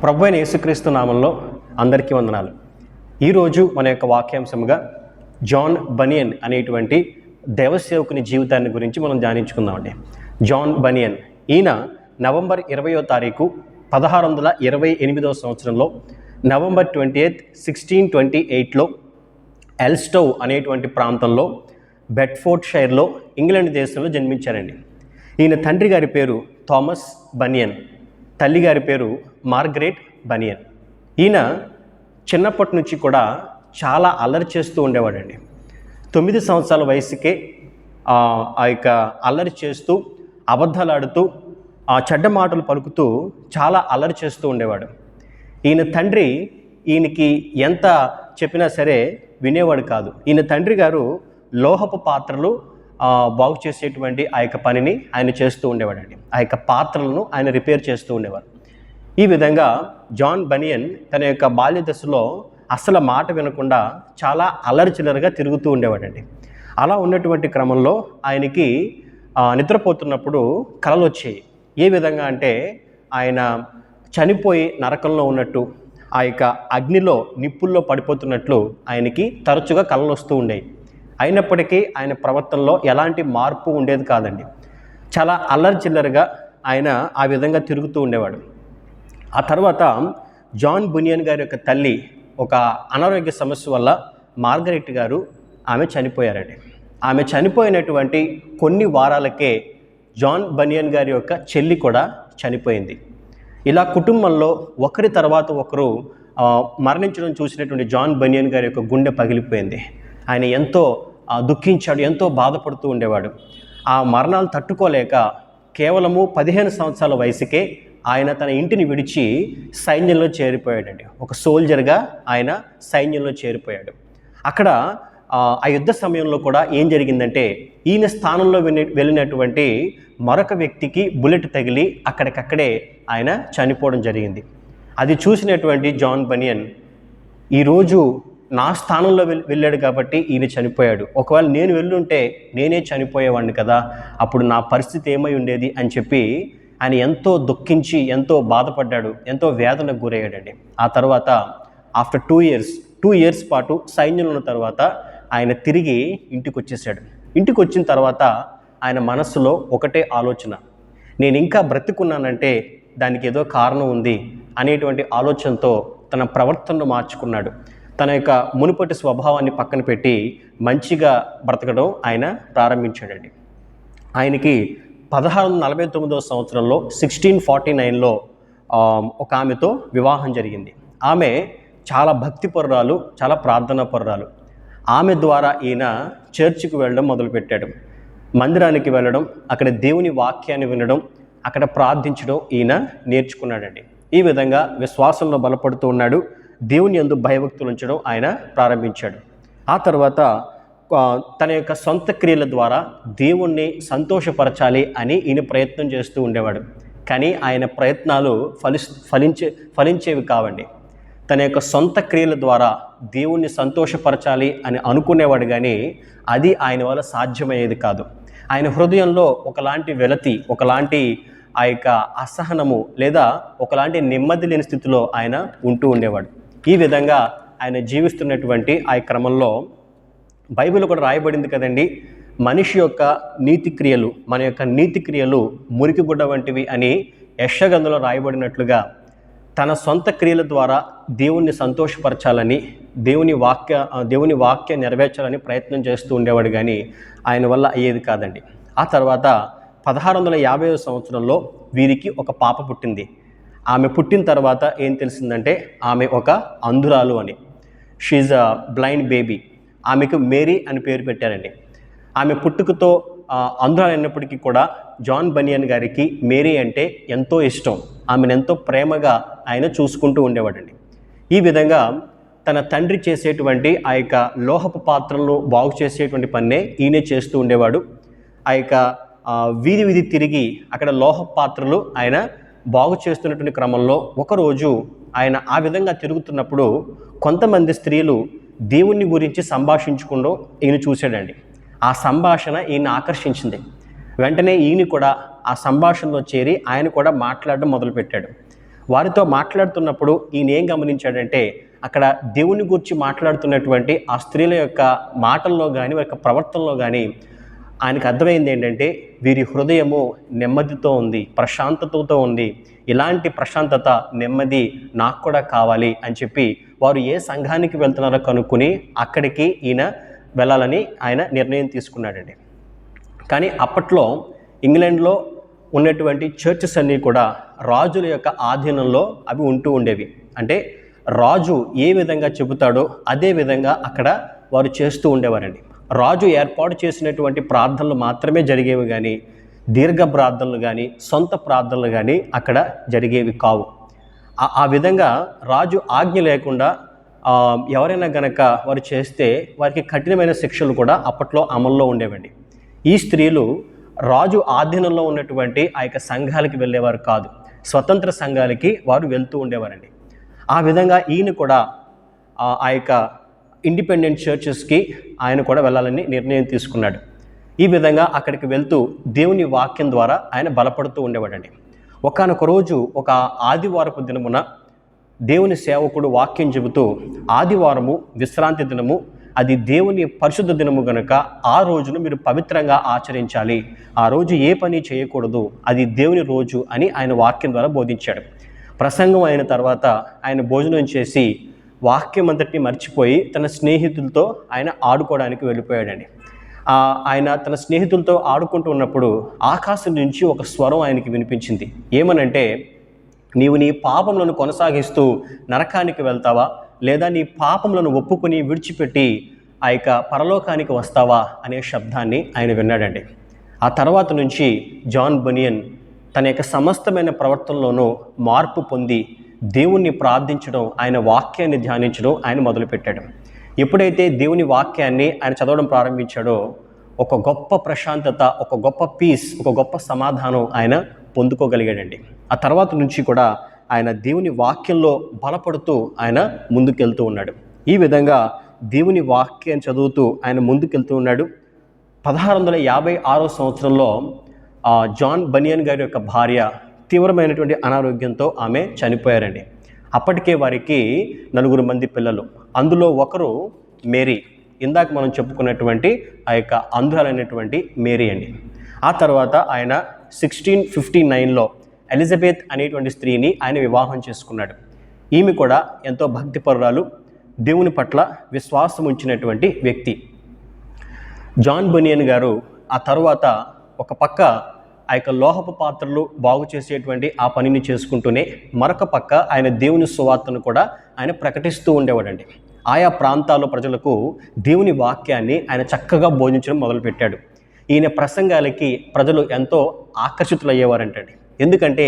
ప్రభువైన యేసుక్రీస్తు నామంలో అందరికీ వందనాలు. ఈరోజు మన యొక్క వాక్యాంశముగా జాన్ బనియన్ అనేటువంటి దైవసేవకుని జీవితాన్ని గురించి మనం ధ్యానించుకుందామండి. జాన్ బనియన్ ఈయన నవంబర్ 20వ తారీఖు 1628వ సంవత్సరంలో నవంబర్ 28, 1628లో ఎల్స్టవ్ అనేటువంటి ప్రాంతంలో బెడ్ఫోర్డ్ షైర్లో ఇంగ్లాండ్ దేశంలో జన్మించారండి. ఈయన తండ్రి గారి పేరు థామస్ బనియన్, తల్లి గారి పేరు మార్గరెట్ బనియన్. ఈయన చిన్నప్పటి నుంచి కూడా చాలా అల్లరి చేస్తూ ఉండేవాడండి. 9 సంవత్సరాల వయసుకే ఆ యొక్క అల్లరి చేస్తూ, అబద్ధాలు ఆడుతూ, చెడ్డ మాటలు పలుకుతూ చాలా అల్లరి చేస్తూ ఉండేవాడు. ఈయన తండ్రి ఈయనకి ఎంత చెప్పినా సరే వినేవాడు కాదు. ఈయన తండ్రి గారు లోహపు పాత్రలు బాగు చేసేటువంటి ఆ యొక్క పనిని ఆయన చేస్తూ ఉండేవాడండి. ఆ యొక్క పాత్రలను ఆయన రిపేర్ చేస్తూ ఉండేవారు. ఈ విధంగా జాన్ బనియన్ తన యొక్క బాల్య దశలో అసలు మాట వినకుండా చాలా అల్లరిచిల్లరగా తిరుగుతూ ఉండేవాడండి. అలా ఉన్నటువంటి క్రమంలో ఆయనకి నిద్రపోతున్నప్పుడు కలలు వచ్చాయి. ఏ విధంగా అంటే ఆయన చనిపోయి నరకంలో ఉన్నట్టు, ఆ యొక్క అగ్నిలో నిప్పుల్లో పడిపోతున్నట్లు ఆయనకి తరచుగా కలలు వస్తూ ఉండేవి. అయినప్పటికీ ఆయన ప్రవర్తనలో ఎలాంటి మార్పు ఉండేది కాదండి. చాలా అల్లరిచిల్లరగా ఆయన ఆ విధంగా తిరుగుతూ ఉండేవాడు. ఆ తర్వాత జాన్ బనియన్ గారి యొక్క తల్లి ఒక అనారోగ్య సమస్య వల్ల మార్గరెట్ గారు ఆమె చనిపోయారండి. ఆమె చనిపోయినటువంటి కొన్ని వారాలకే జాన్ బనియన్ గారి యొక్క చెల్లి కూడా చనిపోయింది. ఇలా కుటుంబంలో ఒకరి తర్వాత ఒకరు మరణించడం చూసినటువంటి జాన్ బనియన్ గారి యొక్క గుండె పగిలిపోయింది. ఆయన ఎంతో దుఃఖించాడు, ఎంతో బాధపడుతూ ఉండేవాడు. ఆ మరణాలు తట్టుకోలేక కేవలము 15 సంవత్సరాల వయసుకే ఆయన తన ఇంటిని విడిచి సైన్యంలో చేరిపోయాడండి. ఒక సోల్జర్గా ఆయన సైన్యంలో చేరిపోయాడు. అక్కడ ఆ యుద్ధ సమయంలో కూడా ఏం జరిగిందంటే, ఈయన స్థానంలో వెళ్ళినటువంటి మరొక వ్యక్తికి బుల్లెట్ తగిలి అక్కడికక్కడే ఆయన చనిపోవడం జరిగింది. అది చూసినటువంటి జాన్ బనియన్, ఈరోజు నా స్థానంలో వెళ్ళాడు కాబట్టి ఈయన చనిపోయాడు, ఒకవేళ నేను వెళ్ళుంటే నేనే చనిపోయేవాడిని కదా, అప్పుడు నా పరిస్థితి ఏమై ఉండేది అని చెప్పి ఆయన ఎంతో దుఃఖించి ఎంతో బాధపడ్డాడు, ఎంతో వేదనకు గురయ్యాడండి. ఆ తర్వాత ఆఫ్టర్ 2 ఇయర్స్ పాటు సైన్యంలో ఉన్న తర్వాత ఆయన తిరిగి ఇంటికి వచ్చేసాడు. ఇంటికి వచ్చిన తర్వాత ఆయన మనస్సులో ఒకటే ఆలోచన, నేను ఇంకా బ్రతికున్నానంటే దానికి ఏదో కారణం ఉంది అనేటువంటి ఆలోచనతో తన ప్రవర్తనను మార్చుకున్నాడు. తన యొక్క మునుపటి స్వభావాన్ని పక్కన పెట్టి మంచిగా బ్రతకడం ఆయన ప్రారంభించాడండి. ఆయనకి 1649వ సంవత్సరంలో 1649లో ఒక ఆమెతో వివాహం జరిగింది. ఆమె చాలా భక్తిపరురాలు, చాలా ప్రార్థనాపరురాలు. ఆమె ద్వారా ఈయన చర్చికి వెళ్ళడం మొదలుపెట్టాడు. మందిరానికి వెళ్ళడం, అక్కడ దేవుని వాక్యాన్ని వినడం, అక్కడ ప్రార్థించడం ఈయన నేర్చుకున్నాడండి. ఈ విధంగా విశ్వాసంలో బలపడుతూ ఉన్నాడు. దేవుని యందు భయభక్తులు ఉంచడం ఆయన ప్రారంభించాడు. ఆ తర్వాత తన యొక్క సొంత క్రియల ద్వారా దేవుణ్ణి సంతోషపరచాలి అని ఈయన ప్రయత్నం చేస్తూ ఉండేవాడు. కానీ ఆయన ప్రయత్నాలు ఫలించేవి కావండి. తన యొక్క సొంత క్రియల ద్వారా దేవుణ్ణి సంతోషపరచాలి అని అనుకునేవాడు, కానీ అది ఆయన వల్ల సాధ్యమయ్యేది కాదు. ఆయన హృదయంలో ఒకలాంటి వెలతి, ఒకలాంటి ఆ యొక్క అసహనము లేదా ఒకలాంటి నెమ్మది లేని స్థితిలో ఆయన ఉంటూ ఉండేవాడు. ఈ విధంగా ఆయన జీవిస్తున్నటువంటి ఆ క్రమంలో బైబిల్ కూడా రాయబడింది కదండి, మనిషి యొక్క నీతి క్రియలు, మన యొక్క నీతి క్రియలు మురికి గుడ్డ వంటివి అని యెషయా గ్రంథంలో రాయబడినట్లుగా తన సొంత క్రియల ద్వారా దేవుణ్ణి సంతోషపరచాలని, దేవుని వాక్య నెరవేర్చాలని ప్రయత్నం చేస్తూ ఉండేవాడు, కానీ ఆయన వల్ల అయ్యేది కాదండి. ఆ తర్వాత 1650వ సంవత్సరంలో వీరికి ఒక పాప పుట్టింది. ఆమె పుట్టిన తర్వాత ఏం తెలిసిందంటే ఆమె ఒక అంధురాలు అని. She is a blind baby. ఆమెకు మేరీ అని పేరు పెట్టారండి. ఆమె పుట్టుకతో అంధురాలైనప్పటికీ కూడా జాన్ బనియన్ గారికి మేరీ అంటే ఎంతో ఇష్టం. ఆమెను ఎంతో ప్రేమగా ఆయన చూసుకుంటూ ఉండేవాడండి. ఈ విధంగా తన తండ్రి చేసేటువంటి ఆ యొక్క లోహపు పాత్రలను బాగు చేసేటువంటి పన్నే ఈయనే చేస్తూ ఉండేవాడు. ఆ యొక్క వీధి తిరిగి అక్కడ లోహపు పాత్రలు ఆయన బాగు చేస్తున్నటువంటి క్రమంలో ఒకరోజు ఆయన ఆ విధంగా తిరుగుతున్నప్పుడు కొంతమంది స్త్రీలు దేవుని గురించి సంభాషించుకుంటూ ఈయన చూశాడండి. ఆ సంభాషణ ఈయన ఆకర్షించింది. వెంటనే ఈయన కూడా ఆ సంభాషణలో చేరి ఆయన కూడా మాట్లాడడం మొదలుపెట్టాడు. వారితో మాట్లాడుతున్నప్పుడు ఈయన ఏం గమనించాడంటే అక్కడ దేవుని గురించి మాట్లాడుతున్నటువంటి ఆ స్త్రీల యొక్క మాటల్లో కానీ వారి యొక్క ప్రవర్తనలో కానీ ఆయనకు అర్థమైంది ఏంటంటే వీరి హృదయము నెమ్మదితో ఉంది, ప్రశాంతతతో ఉంది. ఇలాంటి ప్రశాంతత, నెమ్మది నాకు కూడా కావాలి అని చెప్పి వారు ఏ సంఘానికి వెళ్తున్నారో కనుక్కొని అక్కడికి ఈయన వెళ్ళాలని ఆయన నిర్ణయం తీసుకున్నాడండి. కానీ అప్పట్లో ఇంగ్లాండ్లో ఉన్నటువంటి చర్చెస్ అన్నీ కూడా రాజుల యొక్క ఆధీనంలో అవి ఉంటూ ఉండేవి. అంటే రాజు ఏ విధంగా చెబుతాడో అదే విధంగా అక్కడ వారు చేస్తూ ఉండేవారండి. రాజు ఏర్పాటు చేసినటువంటి ప్రార్థనలు మాత్రమే జరిగేవి కానీ దీర్ఘ ప్రార్థనలు కానీ సొంత ప్రార్థనలు కానీ అక్కడ జరిగేవి కావు. ఆ విధంగా రాజు ఆజ్ఞ లేకుండా ఎవరైనా గనక వారు చేస్తే వారికి కఠినమైన శిక్షలు కూడా అప్పట్లో అమల్లో ఉండేవండి. ఈ స్త్రీలు రాజు ఆధీనంలో ఉన్నటువంటి ఆ యొక్క సంఘాలకి వెళ్ళేవారు కాదు, స్వతంత్ర సంఘాలకి వారు వెళ్తూ ఉండేవారండి. ఆ విధంగా ఈయన కూడా ఆ యొక్క ఇండిపెండెంట్ చర్చెస్కి ఆయన కూడా వెళ్ళాలని నిర్ణయం తీసుకున్నాడు. ఈ విధంగా అక్కడికి వెళ్తూ దేవుని వాక్యం ద్వారా ఆయన బలపడుతూ ఉండేవాడండి. ఒకానొక రోజు ఒక ఆదివారపు దినమున దేవుని సేవకుడు వాక్యం చెబుతూ, ఆదివారము విశ్రాంతి దినము, అది దేవుని పరిశుద్ధ దినము గనుక ఆ రోజును మీరు పవిత్రంగా ఆచరించాలి, ఆ రోజు ఏ పని చేయకూడదు, అది దేవుని రోజు అని ఆయన వాక్యం ద్వారా బోధించాడు. ప్రసంగం అయిన తర్వాత ఆయన భోజనం చేసి వాక్యం అంతటిని మర్చిపోయి తన స్నేహితులతో ఆయన ఆడుకోవడానికి వెళ్ళిపోయాడండి. ఆయన తన స్నేహితులతో ఆడుకుంటూ ఉన్నప్పుడు ఆకాశం నుంచి ఒక స్వరం ఆయనకి వినిపించింది. ఏమనంటే, నీవు నీ పాపములను కొనసాగిస్తూ నరకానికి వెళ్తావా, లేదా నీ పాపములను ఒప్పుకొని విడిచిపెట్టి ఆ యొక్క పరలోకానికి వస్తావా అనే శబ్దాన్ని ఆయన విన్నాడండి. ఆ తర్వాత నుంచి జాన్ బనియన్ తన యొక్క సమస్తమైన ప్రవర్తనలోనూ మార్పు పొంది దేవుణ్ణి ప్రార్థించడం, ఆయన వాక్యాన్ని ధ్యానించడం ఆయన మొదలుపెట్టాడు. ఎప్పుడైతే దేవుని వాక్యాన్ని ఆయన చదవడం ప్రారంభించాడో ఒక గొప్ప ప్రశాంతత, ఒక గొప్ప పీస్, ఒక గొప్ప సమాధానం ఆయన పొందుకోగలిగాడండి. ఆ తర్వాత నుంచి కూడా ఆయన దేవుని వాక్యంలో బలపడుతూ ఆయన ముందుకెళ్తూ ఉన్నాడు. ఈ విధంగా దేవుని వాక్యం చదువుతూ ఆయన ముందుకెళ్తూ ఉన్నాడు. 1656 సంవత్సరంలో జాన్ బనియన్ గారి యొక్క భార్య తీవ్రమైనటువంటి అనారోగ్యంతో ఆమె చనిపోయారండి. అప్పటికే వారికి 4 మంది పిల్లలు, అందులో ఒకరు మేరీ, ఇందాక మనం చెప్పుకున్నటువంటి ఆ యొక్క అంధురాలైనటువంటి మేరీ అండి. ఆ తర్వాత ఆయన 1659లో ఎలిజబెత్ అనేటువంటి స్త్రీని ఆయన వివాహం చేసుకున్నాడు. ఈమె కూడా ఎంతో భక్తిపరురాలు, దేవుని పట్ల విశ్వాసం ఉంచినటువంటి వ్యక్తి. జాన్ బనియన్ గారు ఆ తర్వాత ఒక పక్క ఆ యొక్క లోహపు పాత్రలు బాగు చేసేటువంటి ఆ పనిని చేసుకుంటూనే మరొక పక్క ఆయన దేవుని సువార్తను కూడా ఆయన ప్రకటిస్తూ ఉండేవాడండి. ఆయా ప్రాంతాల ప్రజలకు దేవుని వాక్యాన్ని ఆయన చక్కగా బోధించడం మొదలుపెట్టాడు. ఈయన ప్రసంగాలకి ప్రజలు ఎంతో ఆకర్షితులయ్యేవారంటండి. ఎందుకంటే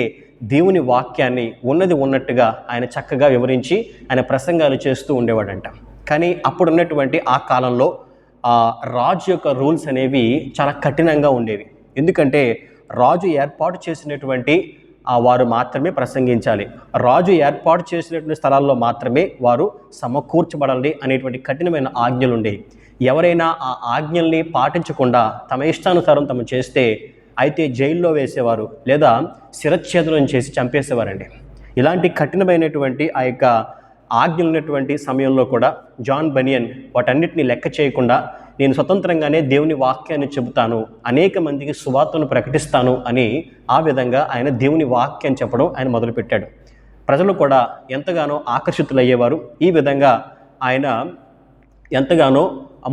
దేవుని వాక్యాన్ని ఉన్నది ఉన్నట్టుగా ఆయన చక్కగా వివరించి ఆయన ప్రసంగాలు చేస్తూ ఉండేవాడంట. కానీ అప్పుడున్నటువంటి ఆ కాలంలో రాజు యొక్క రూల్స్ అనేవి చాలా కఠినంగా ఉండేవి. ఎందుకంటే రాజు ఏర్పాటు చేసినటువంటి వారు మాత్రమే ప్రసంగించాలి, రాజు ఏర్పాటు చేసినటువంటి స్థలాల్లో మాత్రమే వారు సమకూర్చబడాలి అనేటువంటి కఠినమైన ఆజ్ఞలు ఉండేవి. ఎవరైనా ఆ ఆజ్ఞల్ని పాటించకుండా తమ ఇష్టానుసారం తమ చేస్తే అయితే జైల్లో వేసేవారు, లేదా శిరచ్ఛేదనం చేసి చంపేసేవారండి. ఇలాంటి కఠినమైనటువంటి ఆ యొక్క ఆజ్ఞలు ఉన్నటువంటి సమయంలో కూడా జాన్ బనియన్ వాటన్నిటిని లెక్క చేయకుండా, నేను స్వతంత్రంగానే దేవుని వాక్యాన్ని చెబుతాను, అనేక మందికి సువార్తను ప్రకటిస్తాను అని ఆ విధంగా ఆయన దేవుని వాక్యం చెప్పడం ఆయన మొదలుపెట్టాడు. ప్రజలు కూడా ఎంతగానో ఆకర్షితులయ్యేవారు. ఈ విధంగా ఆయన ఎంతగానో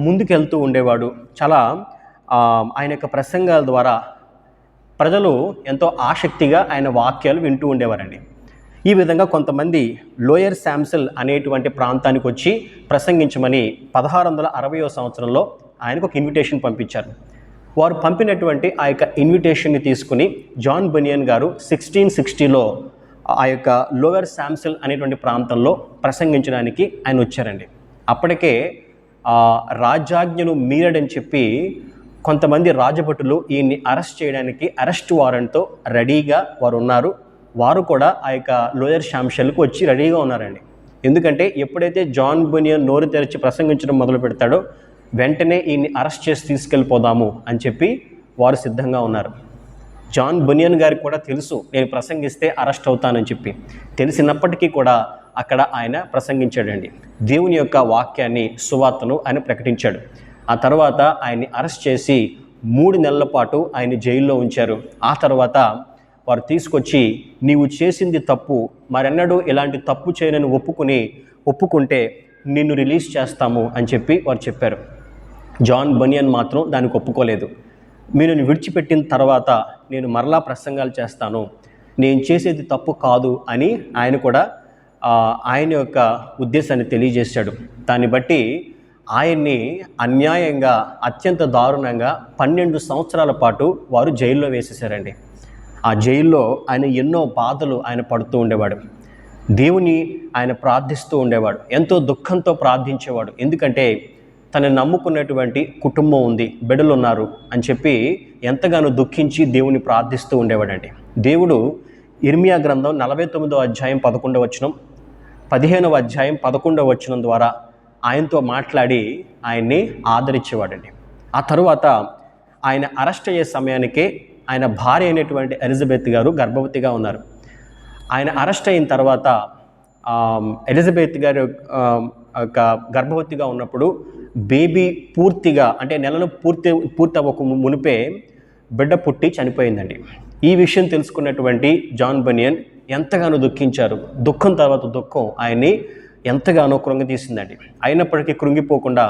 ముందుకెళ్తూ ఉండేవాడు. చాలా ఆయన యొక్క ప్రసంగాల ద్వారా ప్రజలు ఎంతో ఆసక్తిగా ఆయన వాక్యాలు వింటూ ఉండేవారండి. ఈ విధంగా కొంతమంది లోయర్ శాంసెల్ అనేటువంటి ప్రాంతానికి వచ్చి ప్రసంగించమని 1660వ సంవత్సరంలో ఆయనకు ఒక ఇన్విటేషన్ పంపించారు. వారు పంపినటువంటి ఆ యొక్క ఇన్విటేషన్ని తీసుకుని జాన్ బనియన్ గారు 1660లో ఆ యొక్క లోయర్ శాంసెల్ అనేటువంటి ప్రాంతంలో ప్రసంగించడానికి ఆయన వచ్చారండి. అప్పటికే రాజ్యాజ్ఞను మీరడని చెప్పి కొంతమంది రాజభటులు ఈయన్ని అరెస్ట్ చేయడానికి అరెస్ట్ వారెంట్తో రెడీగా వారు ఉన్నారు. వారు కూడా ఆ యొక్క లోయర్ శాంసెల్కు వచ్చి రెడీగా ఉన్నారండి. ఎందుకంటే ఎప్పుడైతే జాన్ బనియన్ నోరు తెరిచి ప్రసంగించడం మొదలు పెడతాడో వెంటనే ఈయన్ని అరెస్ట్ చేసి తీసుకెళ్ళిపోదాము అని చెప్పి వారు సిద్ధంగా ఉన్నారు. జాన్ బనియన్ గారికి కూడా తెలుసు నేను ప్రసంగిస్తే అరెస్ట్ అవుతానని చెప్పి. తెలిసినప్పటికీ కూడా అక్కడ ఆయన ప్రసంగించాడండి. దేవుని యొక్క వాక్యాన్ని, సువార్తను ఆయన ప్రకటించాడు. ఆ తర్వాత ఆయన్ని అరెస్ట్ చేసి 3 నెలల పాటు ఆయన జైల్లో ఉంచారు. ఆ తర్వాత వారు తీసుకొచ్చి నీవు చేసింది తప్పు, మరెన్నడూ ఇలాంటి తప్పు చేయనని ఒప్పుకుంటే నిన్ను రిలీజ్ చేస్తాము అని చెప్పి వారు చెప్పారు. జాన్ బనియన్ మాత్రం దానికి ఒప్పుకోలేదు. మీరు విడిచిపెట్టిన తర్వాత నేను మరలా ప్రసంగాలు చేస్తాను, నేను చేసేది తప్పు కాదు అని ఆయన కూడా ఆయన యొక్క ఉద్దేశాన్ని తెలియజేశాడు. దాన్ని బట్టి ఆయన్ని అన్యాయంగా, అత్యంత దారుణంగా 12 సంవత్సరాల పాటు వారు జైల్లో వేసేశారండి. ఆ జైల్లో ఆయన ఎన్నో బాధలు ఆయన పడుతూ ఉండేవాడు. దేవుని ఆయన ప్రార్థిస్తూ ఉండేవాడు. ఎంతో దుఃఖంతో ప్రార్థించేవాడు. ఎందుకంటే తను నమ్ముకున్నటువంటి కుటుంబం ఉంది, బిడ్డలు ఉన్నారు అని చెప్పి ఎంతగానో దుఃఖించి దేవుని ప్రార్థిస్తూ ఉండేవాడండి. దేవుడు ఇర్మియా గ్రంథం 49వ అధ్యాయం 11వ వచనం, 15వ అధ్యాయం 11వ వచనం ద్వారా ఆయనతో మాట్లాడి ఆయన్ని ఆదరించేవాడండి. ఆ తరువాత ఆయన అరెస్ట్ అయ్యే సమయానికే ఆయన భార్య అయినటువంటి ఎలిజబెత్ గారు గర్భవతిగా ఉన్నారు. ఆయన అరెస్ట్ అయిన తర్వాత ఎలిజబెత్ గారు గర్భవతిగా ఉన్నప్పుడు బేబీ పూర్తిగా అంటే నెలలు పూర్తి అవ్వక మునిపే బిడ్డ పుట్టి చనిపోయిందండి. ఈ విషయం తెలుసుకున్నటువంటి జాన్ బనియన్ ఎంతగానో దుఃఖించారు. దుఃఖం తర్వాత దుఃఖం ఆయన్ని ఎంతగానో కృంగతీసిందండి. అయినప్పటికీ కృంగిపోకుండా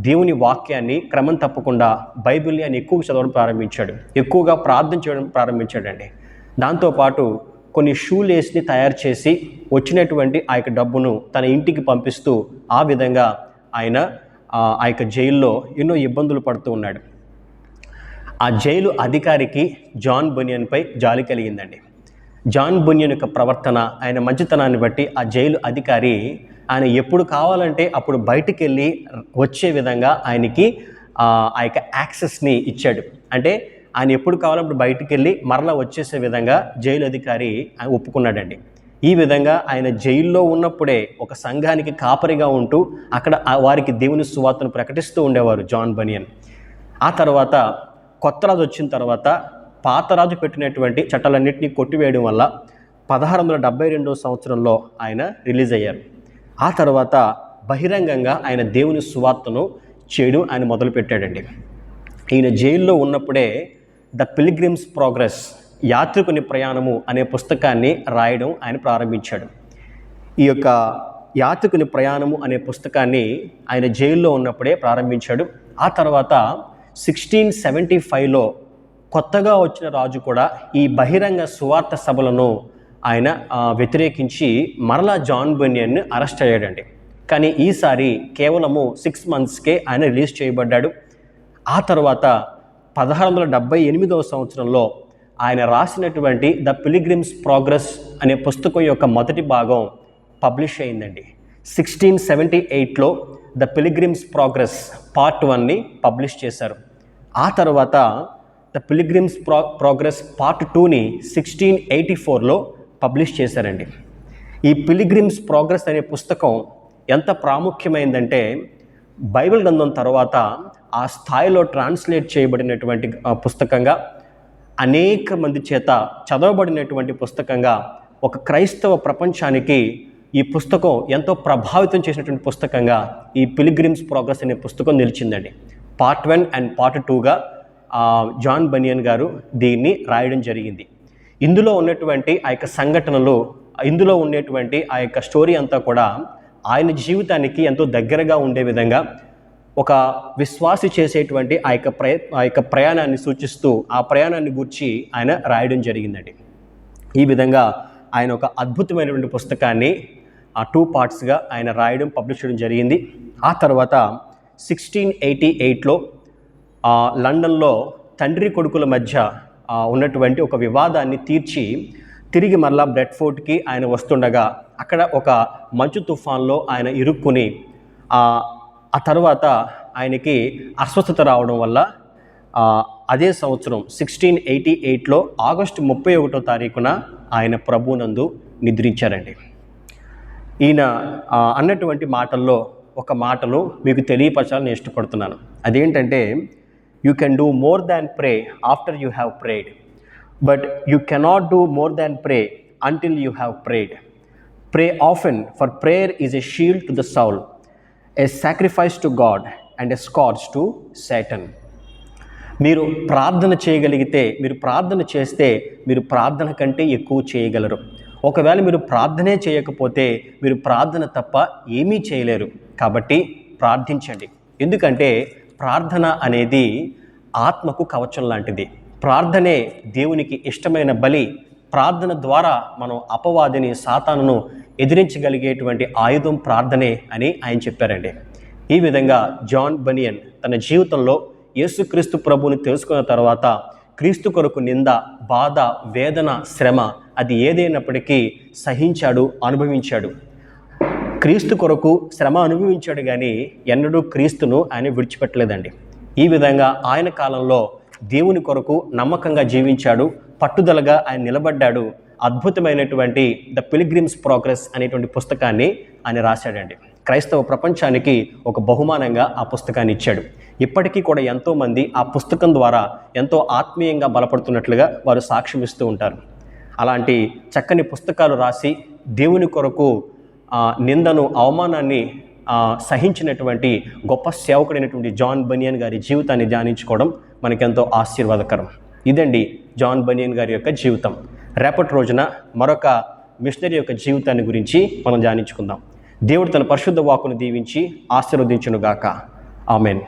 దేవుని వాక్యాన్ని క్రమం తప్పకుండా బైబిల్ని ఆయన ఎక్కువగా చదవడం ప్రారంభించాడు. ఎక్కువగా ప్రార్థన చేయడం ప్రారంభించాడండి. దాంతోపాటు కొన్ని షూ లేస్ని తయారు చేసి వచ్చినటువంటి ఆ యొక్క డబ్బును తన ఇంటికి పంపిస్తూ ఆ విధంగా ఆయన ఆ యొక్క జైల్లో ఎన్నో ఇబ్బందులు పడుతూ ఉన్నాడు. ఆ జైలు అధికారికి జాన్ బనియన్పై జాలి కలిగిందండి. జాన్ బనియన్ యొక్క ప్రవర్తన, ఆయన మంచితనాన్ని బట్టి ఆ జైలు అధికారి ఆయన ఎప్పుడు కావాలంటే అప్పుడు బయటికి వెళ్ళి వచ్చే విధంగా ఆయనకి ఆ యొక్క యాక్సెస్ని ఇచ్చాడు. అంటే ఆయన ఎప్పుడు కావాలప్పుడు బయటికి వెళ్ళి మరలా వచ్చేసే విధంగా జైలు అధికారి ఒప్పుకున్నాడండి. ఈ విధంగా ఆయన జైల్లో ఉన్నప్పుడే ఒక సంఘానికి కాపరిగా ఉంటూ అక్కడ వారికి దేవుని సువార్తను ప్రకటిస్తూ ఉండేవారు జాన్ బనియన్. ఆ తర్వాత కొత్త రాజు వచ్చిన తర్వాత పాత రాజు పెట్టినటువంటి చట్టాలన్నింటినీ కొట్టివేయడం వల్ల 1672వ సంవత్సరంలో ఆయన రిలీజ్ అయ్యారు. ఆ తర్వాత బహిరంగంగా ఆయన దేవుని సువార్తను చేయడం ఆయన మొదలుపెట్టాడండి. ఈయన జైల్లో ఉన్నప్పుడే ద పిల్గ్రిమ్స్ ప్రోగ్రెస్, యాత్రికుని ప్రయాణము అనే పుస్తకాన్ని రాయడం ఆయన ప్రారంభించాడు. ఈ యొక్క యాత్రికుని ప్రయాణము అనే పుస్తకాన్ని ఆయన జైల్లో ఉన్నప్పుడే ప్రారంభించాడు. ఆ తర్వాత 1675లో కొత్తగా వచ్చిన రాజు కూడా ఈ బహిరంగ సువార్త సభలను ఆయన వ్యతిరేకించి మరలా జాన్ బనియన్ అరెస్ట్ అయ్యాడండి. కానీ ఈసారి కేవలము 6 మంత్స్కే ఆయన రిలీజ్ చేయబడ్డాడు. ఆ తర్వాత 1678వ సంవత్సరంలో ఆయన రాసినటువంటి ద పిల్గ్రిమ్స్ ప్రోగ్రెస్ అనే పుస్తకం యొక్క మొదటి భాగం పబ్లిష్ అయిందండి. 1678లో ద పిల్గ్రిమ్స్ ప్రోగ్రెస్ పార్ట్ 1ని పబ్లిష్ చేశారు. ఆ తర్వాత ద పిల్గ్రిమ్స్ ప్రోగ్రెస్ పార్ట్ 2ని 1684లో పబ్లిష్ చేశారండి. ఈ పిల్గ్రిమ్స్ ప్రోగ్రెస్ అనే పుస్తకం ఎంత ప్రాముఖ్యమైందంటే బైబిల్ గ్రంథం తర్వాత ఆ స్థాయిలో ట్రాన్స్లేట్ చేయబడినటువంటి పుస్తకంగా, అనేక మంది చేత చదవబడినటువంటి పుస్తకంగా, ఒక క్రైస్తవ ప్రపంచానికి ఈ పుస్తకం ఎంతో ప్రభావితం చేసినటువంటి పుస్తకంగా ఈ పిల్గ్రిమ్స్ ప్రోగ్రెస్ అనే పుస్తకం నిలిచిందండి. పార్ట్ 1 అండ్ పార్ట్ 2గా జాన్ బనియన్ గారు దీన్ని రాయడం జరిగింది. ఇందులో ఉన్నటువంటి ఆ యొక్క సంఘటనలు, ఇందులో ఉండేటువంటి ఆ యొక్క స్టోరీ అంతా కూడా ఆయన జీవితానికి ఎంతో దగ్గరగా ఉండే విధంగా ఒక విశ్వాసి చేసేటువంటి ఆ యొక్క ప్రయాణాన్ని సూచిస్తూ ఆ ప్రయాణాన్ని గూర్చి ఆయన రాయడం జరిగిందండి. ఈ విధంగా ఆయన ఒక అద్భుతమైనటువంటి పుస్తకాన్ని 2 పార్ట్స్గా ఆయన రాయడం, పబ్లిష్ చేయడం జరిగింది. ఆ తర్వాత 1688లో లండన్లో తండ్రి కొడుకుల మధ్య ఉన్నటువంటి ఒక వివాదాన్ని తీర్చి తిరిగి మరలా బ్రెడ్ఫోర్డ్కి ఆయన వస్తుండగా అక్కడ ఒక మంచు తుఫాన్లో ఆయన ఇరుక్కుని ఆ తర్వాత ఆయనకి అస్వస్థత రావడం వల్ల అదే సంవత్సరం 1688లో ఆగస్టు 31వ తారీఖున ఆయన ప్రభునందు నిద్రించారండి. ఈయన అన్నటువంటి మాటల్లో ఒక మాటను మీకు తెలియపరచాలని ఇష్టపడుతున్నాను. అదేంటంటే, you can do more than pray after you have prayed. But you cannot do more than pray until you have prayed. Pray often, for prayer is a shield to the soul, a sacrifice to God, and a scourge to Satan. మీరు ప్రార్థన చేయగలిగితే, మీరు ప్రార్థన చేస్తే మీరు ప్రార్థన కంటే ఎక్కువ చేయగలరు. ఒకవేళ మీరు ప్రార్థనే చేయకపోతే మీరు ప్రార్థన తప్ప ఏమీ చేయలేరు. కాబట్టి ప్రార్థించండి. ఎందుకంటే ప్రార్థన అనేది ఆత్మకు కవచం లాంటిది. ప్రార్థనే దేవునికి ఇష్టమైన బలి. ప్రార్థన ద్వారా మనం అపవాదిని, సాతానును ఎదిరించగలిగేటువంటి ఆయుధం ప్రార్థనే అని ఆయన చెప్పారండి. ఈ విధంగా జాన్ బనియన్ తన జీవితంలో యేసుక్రీస్తు ప్రభువుని తెలుసుకున్న తర్వాత క్రీస్తు కొరకు నింద, బాధ, వేదన, శ్రమ అది ఏదైనప్పటికీ సహించాడు, అనుభవించాడు. క్రీస్తు కొరకు శ్రమ అనుభవించాడు, కానీ ఎన్నడూ క్రీస్తును ఆయన విడిచిపెట్టలేదండి. ఈ విధంగా ఆయన కాలంలో దేవుని కొరకు నమ్మకంగా జీవించాడు, పట్టుదలగా ఆయన నిలబడ్డాడు. అద్భుతమైనటువంటి ద పిల్గ్రిమ్స్ ప్రోగ్రెస్ అనేటువంటి పుస్తకాన్ని ఆయన రాశాడండి. క్రైస్తవ ప్రపంచానికి ఒక బహుమానంగా ఆ పుస్తకాన్ని ఇచ్చాడు. ఇప్పటికీ కూడా ఎంతోమంది ఆ పుస్తకం ద్వారా ఎంతో ఆత్మీయంగా బలపడుతున్నట్లుగా వారు సాక్ష్యం ఇస్తూ ఉంటారు. అలాంటి చక్కని పుస్తకాలు రాసి దేవుని కొరకు నిందను, అవమానాన్ని సహించినటువంటి గొప్ప సేవకుడైనటువంటి జాన్ బనియన్ గారి జీవితాన్ని ధ్యానించుకోవడం మనకెంతో ఆశీర్వాదకరం. ఇదండి జాన్ బనియన్ గారి యొక్క జీవితం. రేపటి రోజున మరొక మిషనరీ యొక్క జీవితాన్ని గురించి మనం ధ్యానించుకుందాం. దేవుడు తన పరిశుద్ధ వాక్కును దీవించి ఆశీర్వదించునుగాక. ఆమెన్.